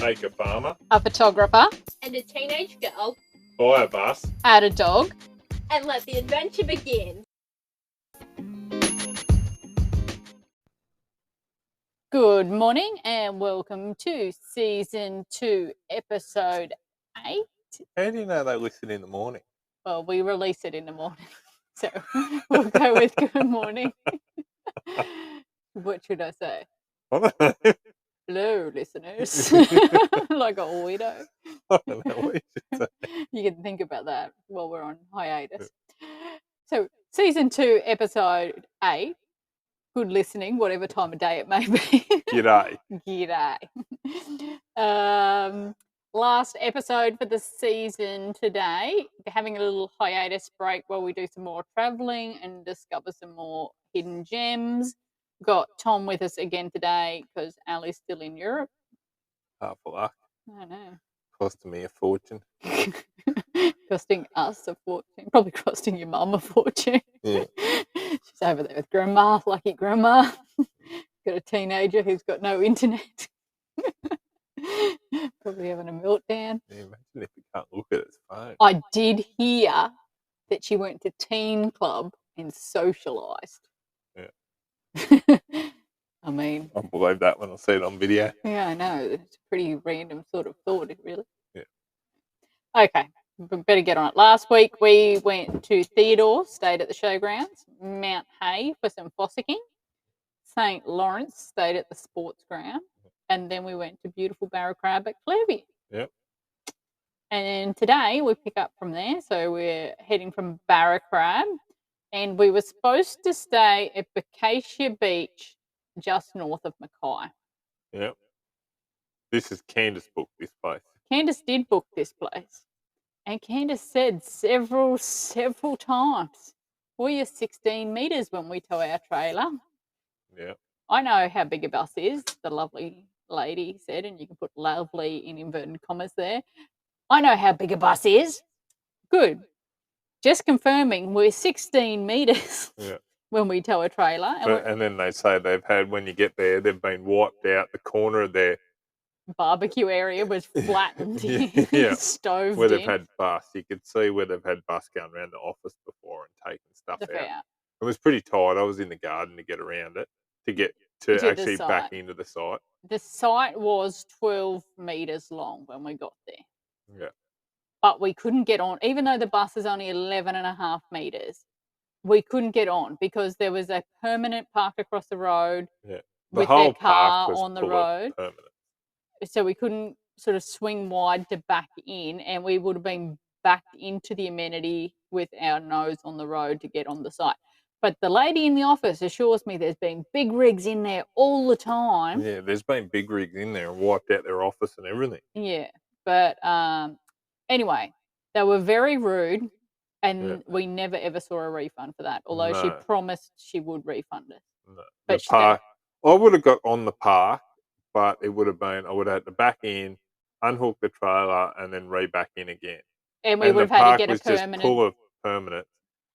Make a farmer. A photographer. And a teenage girl. Buy a bus. Add a dog. And let the adventure begin. Good morning and welcome to Season 2, Episode 8. How do you know they listen in the morning? Well, we release it in the morning, so we'll go with good morning. What should I say? I don't know. Hello, listeners. Like a weirdo. I don't know what you should say. You can think about that while we're on hiatus. So, Season 2, Episode 8. Good listening, whatever time of day it may be. G'day. G'day. Last episode for the season today. Having a little hiatus break while we do some more travelling and discover some more hidden gems. Got Tom with us again today because Ali's still in Europe. Half a luck. I know. Costing me a fortune. Costing us a fortune. Probably costing your mum a fortune. Yeah. She's over there with grandma, lucky grandma. Got a teenager who's got no internet. Probably having a meltdown. Yeah, imagine if you can't look at his phone. I did hear that she went to teen club and socialised. Yeah. I mean, I believe that when I see it on video. yeah, I know. It's a pretty random sort of thought, really. Yeah. Okay, we better get on it. Last week we went to Theodore, stayed at the showgrounds, Mount Hay for some fossicking, St. Lawrence, stayed at the sports ground, and then we went to beautiful Barracrab at Clairview. Yep. And today we pick up from there. So we're heading from Barracrab, and we were supposed to stay at Bocacia Beach, just north of Mackay. Yep. This is Candace booked this place. Candace did book this place, and Candace said several times, "We are 16 metres when we tow our trailer." Yeah. I know how big a bus is, the lovely lady said, and you can put lovely in inverted commas there. I know how big a bus is. Good. Just confirming we're 16 metres when we tow a trailer. And then they say they've had, when you get there, they've been wiped out. The corner of their barbecue area was flattened. Stoved where they've in. had bus. You could see where they've had bus going around the office before and taking stuff out. Fair. It was pretty tight. I was in the garden to get around it, to get to actually back into the site. The site was 12 metres long when we got there. Yeah. But we couldn't get on, even though the bus is only 11.5 metres. We couldn't get on because there was a permanent parked across the road with their car on the road. So we couldn't sort of swing wide to back in, and we would have been backed into the amenity with our nose on the road to get on the site. But the lady in the office assures me there's been big rigs in there all the time. Yeah, there's been big rigs in there and wiped out their office and everything. Yeah, but anyway, they were very rude, and we never ever saw a refund for that, although she promised she would refund us. No. But the park, I would have got on the park, but it would have been, I would have had to back in, unhook the trailer, and then re-back in again. And we would have had to get a permanent. Just full of permanent.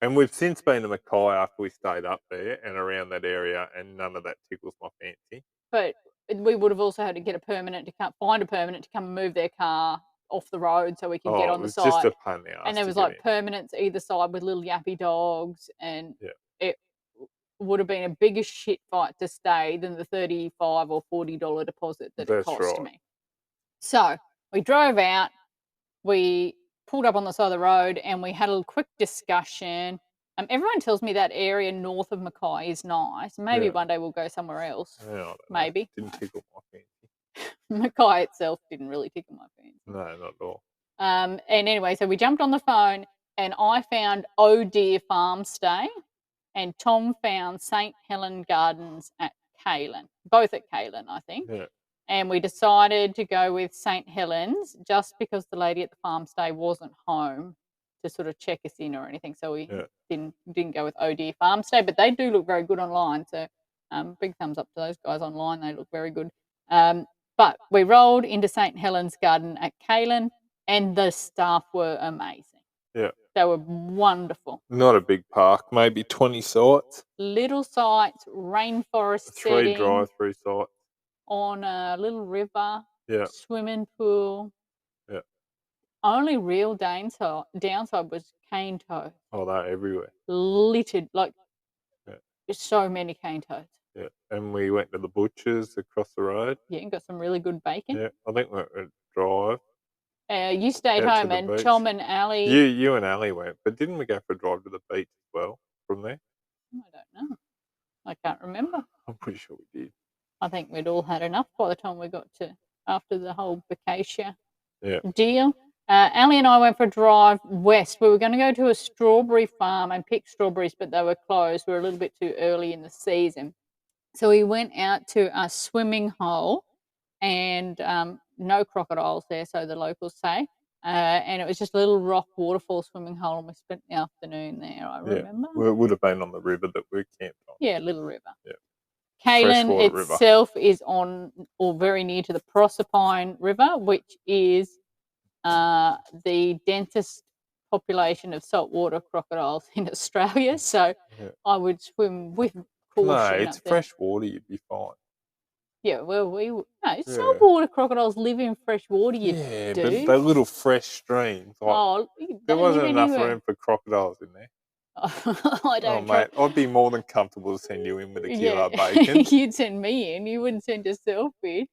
And we've since been to Mackay after we stayed up there and around that area, and none of that tickles my fancy. But we would have also had to get a permanent to come, find a permanent to come and move their car off the road so we could get on the site. Just a pain in the arse. And there was like permanents either side with little yappy dogs, and it would have been a bigger shit fight to stay than the $35 or $40 deposit that it cost me. So we drove out, we pulled up on the side of the road, and we had a quick discussion. Everyone tells me that area north of Mackay is nice. Maybe one day we'll go somewhere else. Yeah, maybe. Didn't tickle my fancy. Mackay itself didn't really tickle my fancy. No, not at all. And anyway, so we jumped on the phone, and I found Oh Dear Farm Stay, and Tom found St. Helen Gardens at Cale, both at Cale, I think. Yeah. And we decided to go with St. Helens just because the lady at the farm stay wasn't home to sort of check us in or anything. So we didn't go with Oh Dear Farm Stay, but they do look very good online. So big thumbs up to those guys online. They look very good. But we rolled into St. Helens Garden at Cale, and the staff were amazing. Yeah. They were wonderful. Not a big park, maybe 20 sites. Little sites, rainforest setting. 3 drive-through sites. On a little river. Yeah. Swimming pool. Yeah. Only real downside was cane toads. Oh, they're everywhere. Littered, like, Yeah. there's so many cane toads. Yeah. And we went to the butcher's across the road. Yeah, and got some really good bacon. Yeah. I think we went to drive You stayed out to home, the and beach. Tom and Ali. You and Ali went, but didn't we go for a drive to the beach as well from there? I don't know. I can't remember. I'm pretty sure we did. I think we'd all had enough by the time we got to after the whole Bacacia Yeah. deal. Ali and I went for a drive west. We were going to go to a strawberry farm and pick strawberries, but they were closed. We were a little bit too early in the season. So we went out to a swimming hole, and no crocodiles there, so the locals say. And it was just a little rock waterfall swimming hole, and we spent the afternoon there, I remember. Well, it would have been on the river that we camped on. Yeah, Little River. Yeah. Cale Freshwater river. itself is on or very near to the Proserpine River, which is the densest population of saltwater crocodiles in Australia. So I would swim with caution. No, it's fresh water. You'd be fine. Yeah, well, saltwater crocodiles live in fresh water. Yeah, do. but they're little fresh streams. Like, there wasn't enough room for crocodiles in there. I don't. Mate, I'd be more than comfortable to send you in with a kilo of bacon. You'd send me in. You wouldn't send yourself in.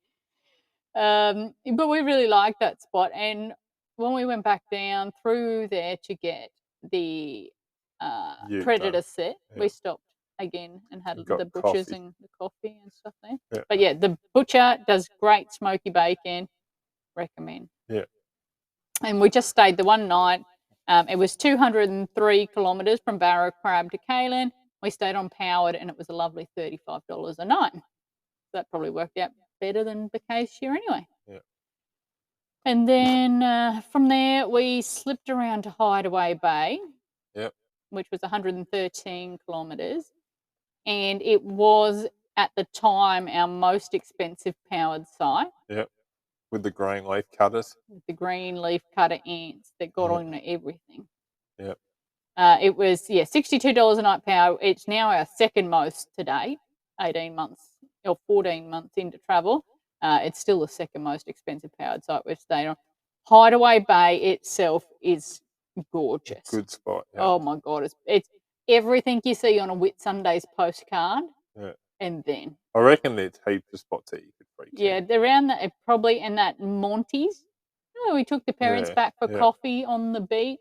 But we really liked that spot, and when we went back down through there to get the predator set, we stopped again and had the butchers and the coffee and stuff there. Yeah. But yeah, the butcher does great smoky bacon. Recommend. Yeah. And we just stayed the one night. It was 203 kilometres from Barracrab to Cale. We stayed on Powered, and it was a lovely $35 a night. That probably worked out better than Bacacia anyway. Yeah. And then from there, we slipped around to Hydeaway Bay, which was 113 kilometres. And it was, at the time, our most expensive powered site. Yep. With the green leaf cutters. With the green leaf cutter ants that got on everything. Yep. It was, $62 a night power. It's now our second most today, 18 months or 14 months into travel. It's still the second most expensive powered site we've stayed on. Hydeaway Bay itself is gorgeous. Good spot. Yeah. Oh my God, it's everything you see on a Whitsundays postcard. Yeah. And then I reckon there's heaps of spots that you could freak. Yeah, around that probably in that Monty's. We took the parents back for coffee on the beach.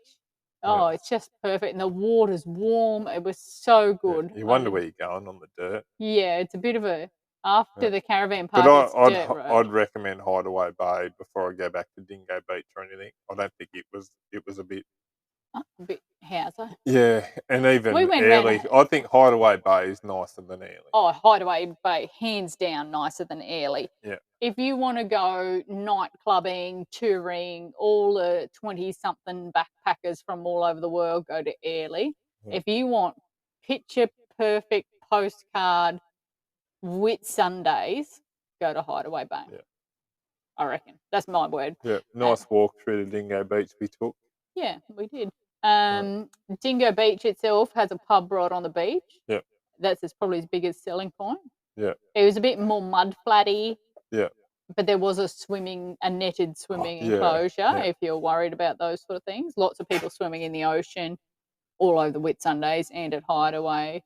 Oh, it's just perfect, and the water's warm. It was so good. You wonder where you're going on the dirt. Yeah, it's a bit of a after the caravan park. But I'd recommend Hydeaway Bay before I go back to Dingo Beach or anything. I don't think it was a bit. A bit howser. Yeah, and even Airlie. I think Hydeaway Bay is nicer than Airlie. Oh, Hydeaway Bay, hands down, nicer than Airlie. Yeah. If you want to go night clubbing, touring, all the 20-something backpackers from all over the world go to Airlie. Yeah. If you want picture-perfect postcard Whitsundays, go to Hydeaway Bay. Yeah. I reckon. That's my word. Yeah, nice walk through the Dingo Beach we took. Yeah, we did. Dingo Beach itself has a pub right on the beach. Yeah. That's probably his biggest selling point. Yeah. It was a bit more mud flatty. Yeah. But there was a netted swimming enclosure if you're worried about those sort of things. Lots of people swimming in the ocean all over the Whitsundays and at Hydeaway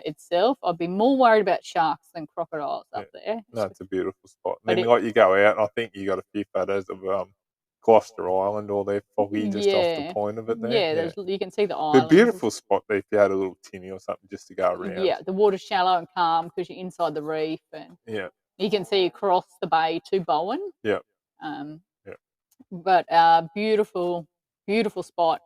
itself. I'd be more worried about sharks than crocodiles up there. No, it's a beautiful spot. And then you go out, and I think you got a few photos of Gloucester Island, all there foggy just off the point of it there. Yeah, you can see the island. A beautiful spot there if you had a little tinny or something just to go around. Yeah, the water's shallow and calm because you're inside the reef, and you can see across the bay to Bowen. Yeah. But beautiful, beautiful spot.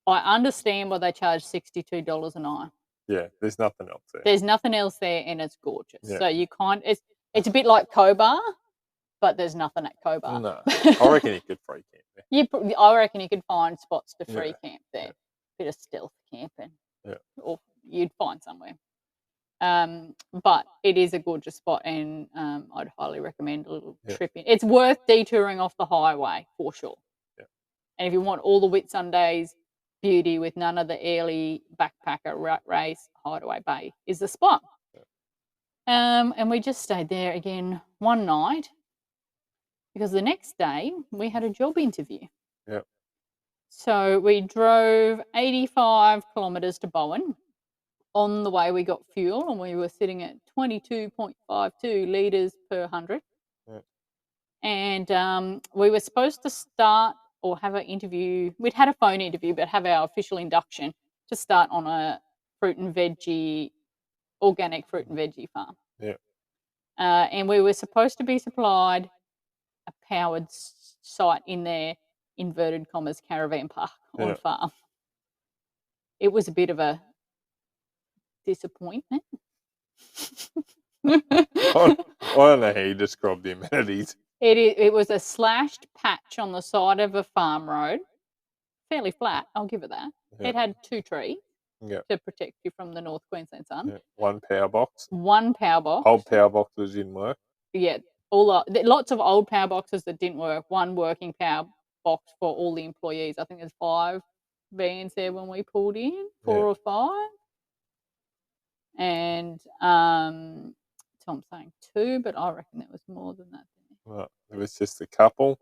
I understand why they charge $62 a night. Yeah, there's nothing else there. There's nothing else there, and it's gorgeous. Yeah. So you can't. It's a bit like Cobar. But there's nothing at Cobar. No, I reckon you could free camp there. I reckon you could find spots to free camp there. Bit of stealth camping. Yeah. Or you'd find somewhere. But it is a gorgeous spot, and I'd highly recommend a little trip in. It's worth detouring off the highway for sure. Yeah. And if you want all the Whitsundays beauty with none of the Airlie backpacker rat race, Hydeaway Bay is the spot. Yeah. And we just stayed there again one night. because the next day we had a job interview. Yep. So we drove 85 kilometres to Bowen. On the way, we got fuel, and we were sitting at 22.52 litres per 100. Yep. And we were supposed to start or have an interview. We'd had a phone interview, but have our official induction to start on a organic fruit and veggie farm. Yeah. And we were supposed to be supplied a powered site in their inverted commas caravan park on farm. It was a bit of a disappointment. I don't know how you describe the amenities. It was a slashed patch on the side of a farm road, fairly flat, I'll give it that. Yeah. It had 2 trees Yeah. to protect you from the North Queensland sun. Yeah. One power box. One power box. Old power boxes didn't work. Yeah, lots of old power boxes that didn't work. One working power box for all the employees. I think there's 5 vans there when we pulled in, 4 or 5. And Tom's saying 2, but I reckon there was more than that. Right. It was just a couple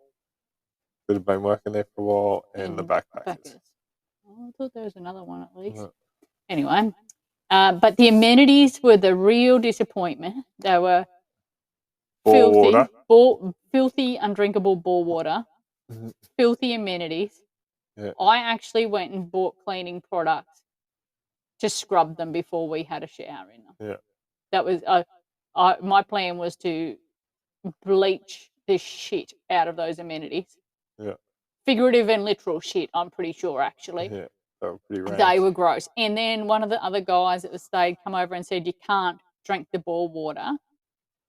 that had been working there for a while, and the backpackers. Oh, I thought there was another one at least. Right. Anyway, but the amenities were the real disappointment. They were filthy, undrinkable bore water, filthy amenities. Yeah. I actually went and bought cleaning products to scrub them before we had a shower in them. Yeah. That was my plan was to bleach the shit out of those amenities. Yeah. Figurative and literal shit, I'm pretty sure, actually. Yeah. They were pretty rank. They were gross. And then one of the other guys at the stage come over and said, you can't drink the bore water.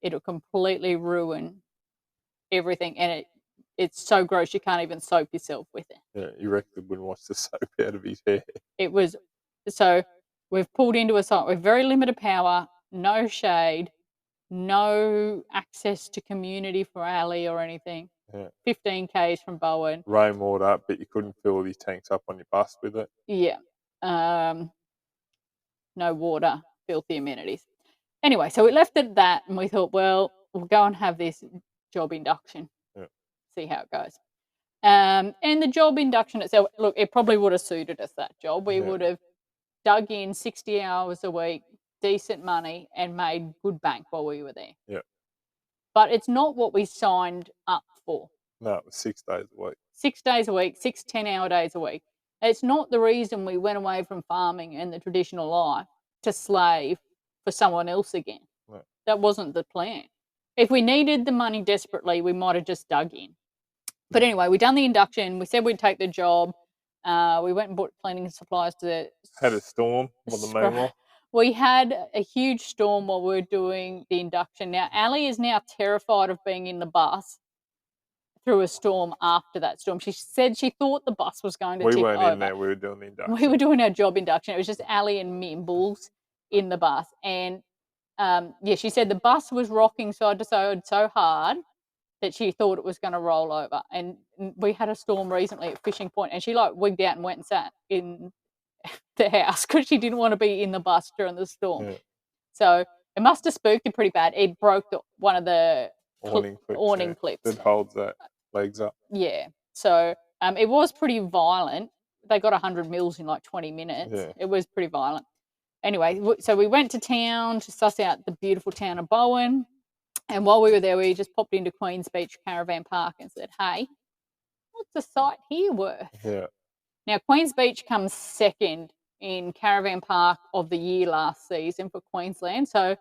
It'll completely ruin everything. And it's so gross you can't even soap yourself with it. Yeah, you reckon he wouldn't wash the soap out of his hair. It was, so we've pulled into a site with very limited power, no shade, no access to community for alley or anything. Yeah. 15 k's from Bowen. Rainwater, but you couldn't fill these tanks up on your bus with it. Yeah. No water, filthy amenities. Anyway, so we left it at that, and we thought, well, we'll go and have this job induction. Yeah. See how it goes. And the job induction itself, look, it probably would have suited us, that job. We would have dug in 60 hours a week, decent money, and made good bank while we were there. Yeah. But it's not what we signed up for. No, it was 6 days a week. 6 days a week, 6 10-hour days a week. It's not the reason we went away from farming and the traditional life to slave for someone else again. No. That wasn't the plan. If we needed the money desperately, we might have just dug in. But anyway, we done the induction. We said we'd take the job. We went and bought cleaning supplies to had a storm for the meanwhile. We had a huge storm while we were doing the induction. Now, Ali is now terrified of being in the bus through a storm after that storm. She said she thought the bus was going to tip over. We weren't in there. We were doing the induction. We were doing our job induction. It was just Ali and Mimbles in the bus. And, she said the bus was rocking side to side so hard that she thought it was going to roll over. And we had a storm recently at Fishing Point, and she wigged out and went and sat in the house because she didn't want to be in the bus during the storm. Yeah. So it must have spooked her pretty bad. It broke one of the awning clips. That holds that legs up. Yeah. So it was pretty violent. They got 100 mils in like 20 minutes. Yeah. It was pretty violent. Anyway, so we went to town to suss out the beautiful town of Bowen. And while we were there, we just popped into Queen's Beach Caravan Park and said, hey, what's the site here worth? Yeah. Now, Queen's Beach comes second in Caravan Park of the year last season for Queensland. So,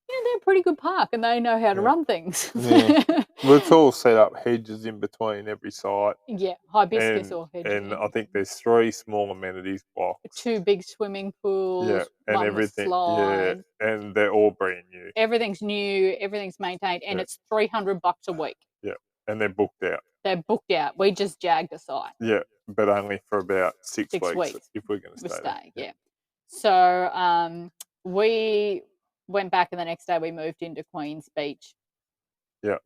they're a pretty good park and they know how to run things. Yeah. Well, it's all set up hedges in between every site. Yeah, hibiscus or hedges. And I think there's 3 small amenities blocks. 2 big swimming pools. Yeah, and one everything. Slide. Yeah, and they're all brand new. Everything's new. Everything's maintained, and it's $300 a week. Yeah, and they're booked out. They're booked out. We just jagged a site. Yeah, but only for about 6 weeks if we're going to stay. Yeah. So we went back, and the next day we moved into Queen's Beach. Yeah.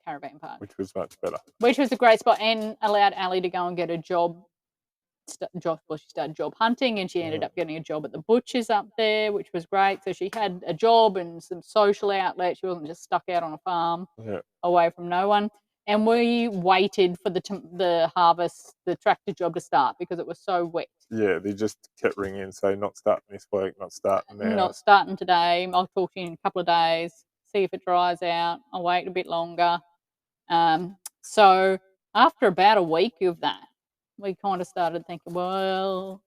Caravan Park. Which was much better. Which was a great spot, and allowed Ali to go and get a job. Well, she started job hunting, and she ended up getting a job at the butcher's up there, which was great. So she had a job and some social outlet. She wasn't just stuck out on a farm away from no one. And we waited for the harvest, the tractor job to start because it was so wet. Yeah, they just kept ringing, saying not starting this week, not starting now. Not starting today. I'll talk to you in a couple of days, see if it dries out. I'll wait a bit longer. So after about a week of that, we kind of started thinking, well,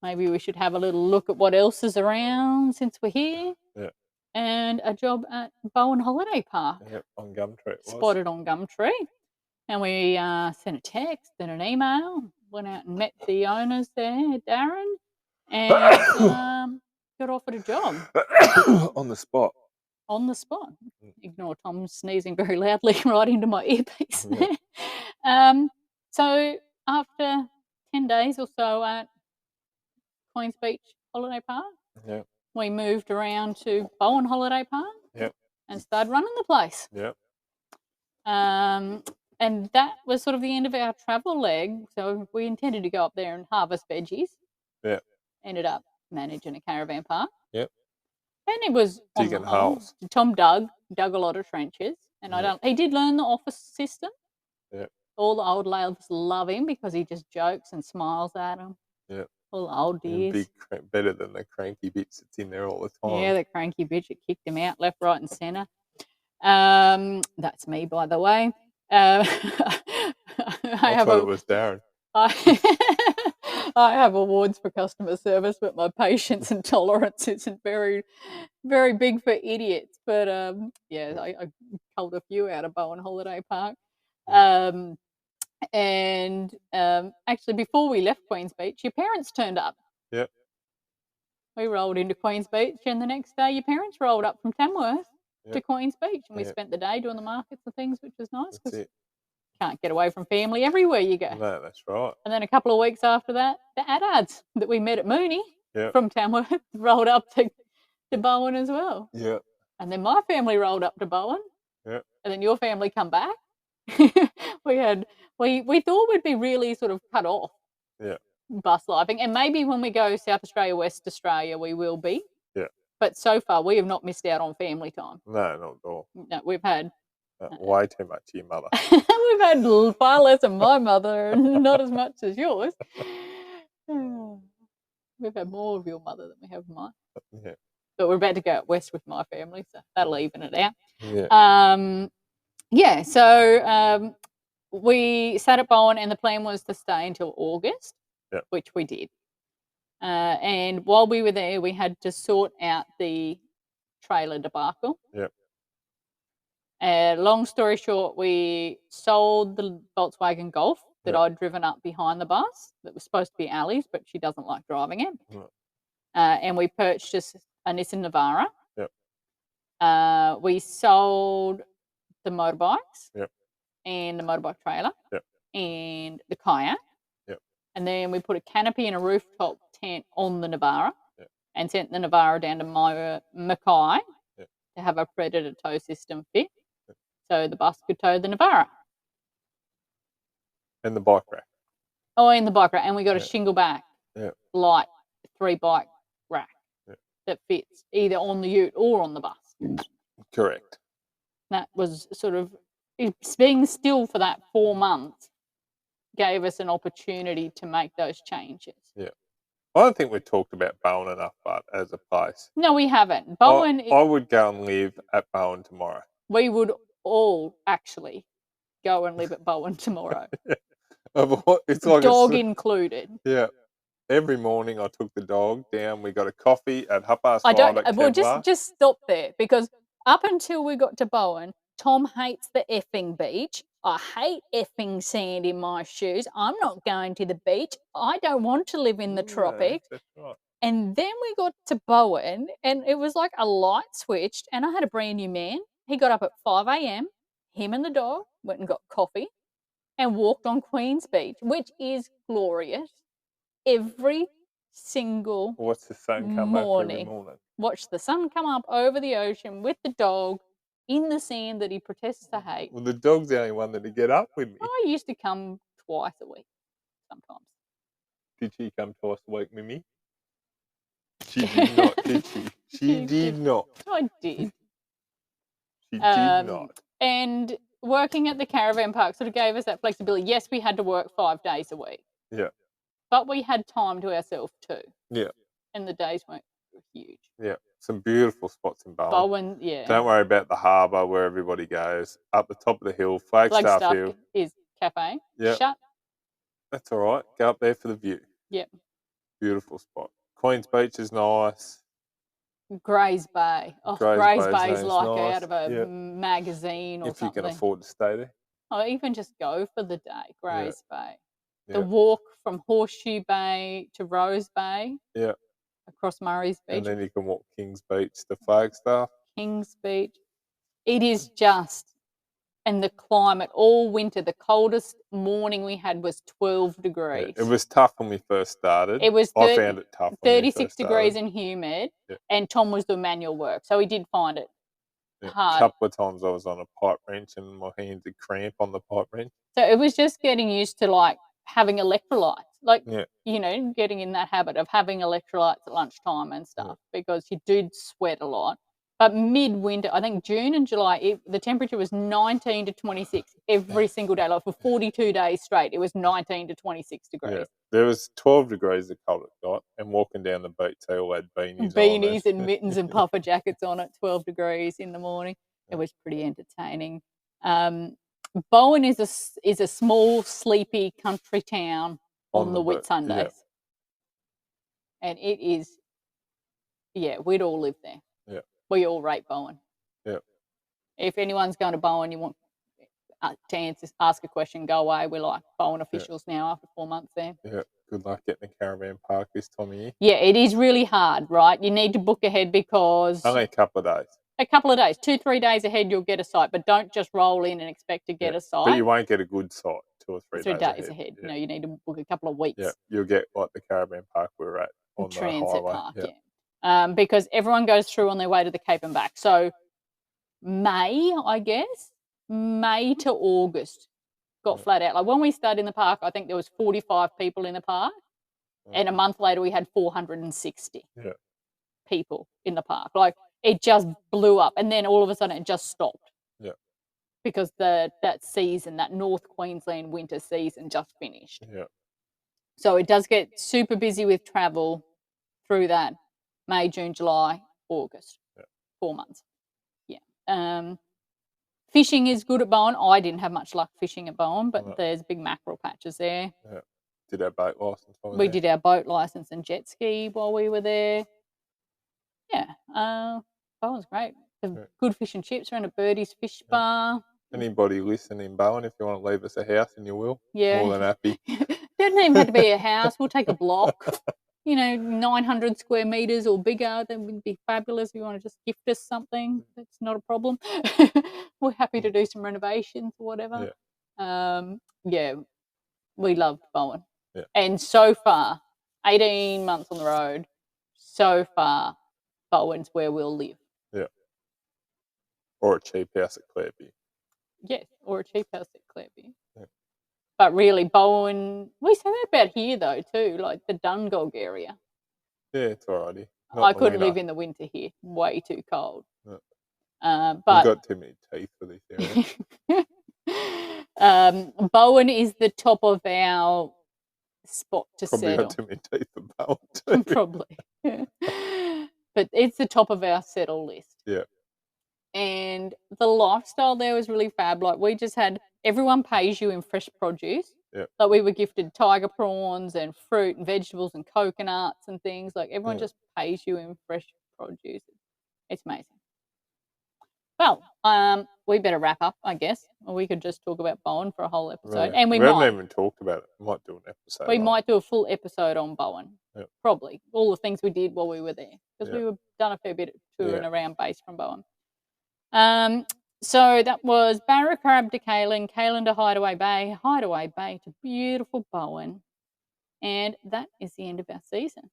maybe we should have a little look at what else is around since we're here. Yeah. And a job at Bowen Holiday Park. Yep, on Gumtree it was. Spotted on Gumtree. And we sent a text and an email, went out and met the owners there, Darren, and got offered a job. On the spot. On the spot. Ignore Tom sneezing very loudly right into my earpiece there. So after 10 days or so at Queens Beach Holiday Park, we moved around to Bowen Holiday Park and started running the place. And that was sort of the end of our travel leg. So we intended to go up there and harvest veggies. Ended up managing a caravan park. And it was digging holes. Tom dug a lot of trenches, and he did learn the office system. All the old lads love him because he just jokes and smiles at them. All the old dears. Better than the cranky bitch that's in there all the time. Yeah, the cranky bitch that kicked him out left, right, and centre. That's me, by the way. I thought it was Darren. I have awards for customer service, but my patience and tolerance isn't very, very big for idiots. But I culled a few out of Bowen Holiday Park. Actually, before we left Queens Beach, your parents turned up. We rolled into Queens Beach, and the next day your parents rolled up from Tamworth to Queens Beach, and we spent the day doing the markets and things, which was nice because can't get away from family everywhere you go. No, that's right. And then a couple of weeks after that, the Addards that we met at Mooney from Tamworth rolled up to Bowen as well. And then my family rolled up to Bowen. And then your family come back. we thought we'd be really sort of cut off. Bus lifing, and maybe when we go South Australia, West Australia, we will be. But so far, we have not missed out on family time. No, not at all. No, we've had way too much of your mother. We've had far less of my mother, and not as much as yours. We've had more of your mother than we have mine. But we're about to go out west with my family, so that'll even it out. So we sat at Bowen, and the plan was to stay until August, which we did. And while we were there, we had to sort out the trailer debacle. Long story short, we sold the Volkswagen Golf that I'd driven up behind the bus that was supposed to be Ali's, but she doesn't like driving it. And we purchased a Nissan Navara. We sold the motorbikes and the motorbike trailer and the kayak. And then we put a canopy and a rooftop tent on the Navara and sent the Navara down to Mackay to have a predator tow system fit so the bus could tow the Navara. And the bike rack. Oh, and the bike rack. And we got a shingle back light 3-bike rack that fits either on the ute or on the bus. Correct. That was sort of, being still for that 4 months gave us an opportunity to make those changes. I don't think we talked about Bowen enough, but as a place. No, we haven't. Bowen. I would go and live at Bowen tomorrow. We would all actually go and live at Bowen tomorrow. It's like dog included. Every morning I took the dog down. We got a coffee at 5:30 at Kevlar. Just stop there, because up until we got to Bowen, Tom hates the effing beach. I hate effing sand in my shoes. I'm not going to the beach. I don't want to live in the tropics. That's right. And then we got to Bowen, and it was like a light switched, and I had a brand new man. He got up at 5 a.m. Him and the dog went and got coffee and walked on Queens Beach, which is glorious. Every single Watch the sun come up every morning. Watch the sun come up over the ocean with the dog in the sand that he protests to hate. Well, the dog's the only one that would get up with me. I used to come twice a week, sometimes. Did she come twice a week with me? She did not, did she? She did not. I did. She did not. And working at the caravan park sort of gave us that flexibility. Yes, we had to work 5 days a week. Yeah. But we had time to ourselves too. Yeah. And the days weren't huge. Yeah. Some beautiful spots in Bowen. Bowen, yeah. Don't worry about the harbour where everybody goes. Up the top of the hill, Flagstaff Hill. is cafe. Yeah. Shut. That's all right. Go up there for the view. Yep. Beautiful spot. Queen's Beach is nice. Grays Bay. Oh, Grays Bay's like nice. Out of a magazine or something. If you can afford to stay there. Oh, even just go for the day. Grays Bay. The walk from Horseshoe Bay to Rose Bay. Yeah. Across Murray's Beach. And then you can walk Kings Beach to Flagstaff. Kings Beach. It is just, and the climate all winter, the coldest morning we had was 12 degrees. Yeah, it was tough when we first started. It was I found it tough. 36 degrees and humid, and Tom was doing manual work, so he did find it hard. A couple of times I was on a pipe wrench and my hands would cramp on the pipe wrench. So it was just getting used to like having electrolytes, like, you know, getting in that habit of having electrolytes at lunchtime and stuff because you do sweat a lot. But midwinter, I think June and July, the temperature was 19 to 26 every single day. Like for 42 days straight, it was 19 to 26 degrees. Yeah. There was 12 degrees the cold it got, and walking down the beach, they all had beanies and mittens and puffer jackets on at 12 degrees in the morning. It was pretty entertaining. Bowen is a small, sleepy country town on the Whitsundays. Yeah. And it is, we'd all live there. Yeah. We all rate Bowen. Yeah. If anyone's going to Bowen, you want to ask a question, go away. We're like Bowen officials now after 4 months there. Yeah. Good luck getting the caravan park this time of year. Yeah, it is really hard, right? You need to book ahead because... Only a couple of days. A couple of days. 2-3 days ahead, you'll get a site, but don't just roll in and expect to get a site. But you won't get a good site 2 or 3 days ahead. Yeah. No, you need to book a couple of weeks. Yeah, you'll get like the caravan park we were at on the transit highway. Park, because everyone goes through on their way to the Cape and back. So May, I guess, May to August got flat out. Like when we started in the park, I think there was 45 people in the park, and a month later we had 460 people in the park. Like it just blew up, and then all of a sudden it just stopped. Yeah. Because that season, that North Queensland winter season just finished. Yeah. So it does get super busy with travel through that May, June, July, August. 4 months. Yeah. Fishing is good at Bowen. I didn't have much luck fishing at Bowen, but there's big mackerel patches there. Yeah. Did our boat license while we did our boat license and jet ski while we were there. Yeah. Bowen's great. Good fish and chips around a Birdie's Fish Bar. Anybody listening in Bowen, if you want to leave us a house and you will, more than happy. Doesn't even have to be a house. We'll take a block. 900 square meters or bigger. That would be fabulous. If you want to just gift us something, that's not a problem. We're happy to do some renovations or whatever. We loved Bowen. Yeah. And so far, 18 months on the road, so far, Bowen's where we'll live. Yeah. Or a cheap house at Clairview. Yes, or a cheap house at Clairview. Yeah. But really, Bowen, we say that about here though too, like the Dungog area. Yeah, it's alrighty. I couldn't live in the winter here, way too cold. No. But we've got too many teeth for this area. Bowen is the top of our spot to Probably settle. got too many teeth for Bowen too. Probably. But it's the top of our settle list. Yeah. And the lifestyle there was really fab. Like we just had, everyone pays you in fresh produce. Yeah. Like we were gifted tiger prawns and fruit and vegetables and coconuts and things. Like everyone just pays you in fresh produce. It's amazing. Well, we better wrap up, I guess. Or we could just talk about Bowen for a whole episode. Right. And we haven't might. even talked about it. We might do an episode. We might do a full episode on Bowen. Yeah. Probably. All the things we did while we were there. Because we were done a fair bit of touring around base from Bowen. So that was Barracrab to Cale and Cale to Hydeaway Bay, Hydeaway Bay to beautiful Bowen. And that is the end of our season.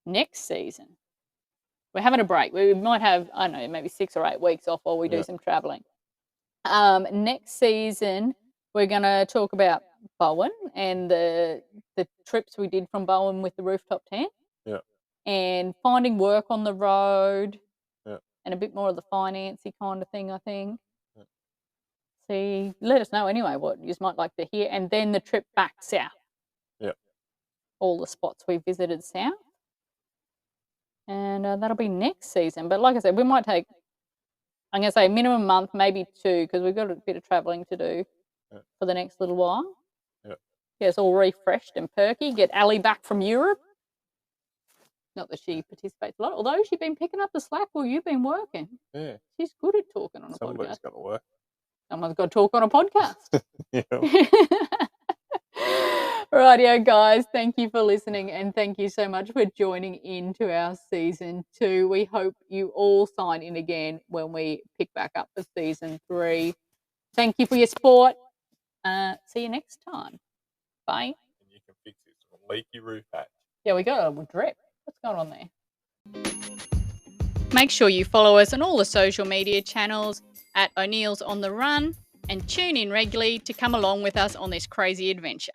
Next season, we're having a break. We might have, I don't know, maybe 6 or 8 weeks off while we do some travelling. Next season, we're going to talk about Bowen and the trips we did from Bowen with the rooftop tent. Yeah. And finding work on the road. Yeah. And a bit more of the financy kind of thing, I think. See, let us know anyway what you might like to hear. And then the trip back south. Yep. All the spots we visited south. And that'll be next season. But like I said, we might take, I'm going to say minimum a month, maybe 2, because we've got a bit of travelling to do for the next little while. Yep. Get us all refreshed and perky. Get Ali back from Europe. Not that she participates a lot, although she's been picking up the slack while you've been working. Yeah. She's good at talking on a Somebody's podcast. got to work. Someone's got to talk on a podcast. Yeah. Rightio, guys. Thank you for listening, and thank you so much for joining into our season 2. We hope you all sign in again when we pick back up for season 3. Thank you for your support. See you next time. Bye. And you can fix this leaky roof hatch. Yeah, we got a drip. What's going on there? Make sure you follow us on all the social media channels at Oneills on the Run, and tune in regularly to come along with us on this crazy adventure.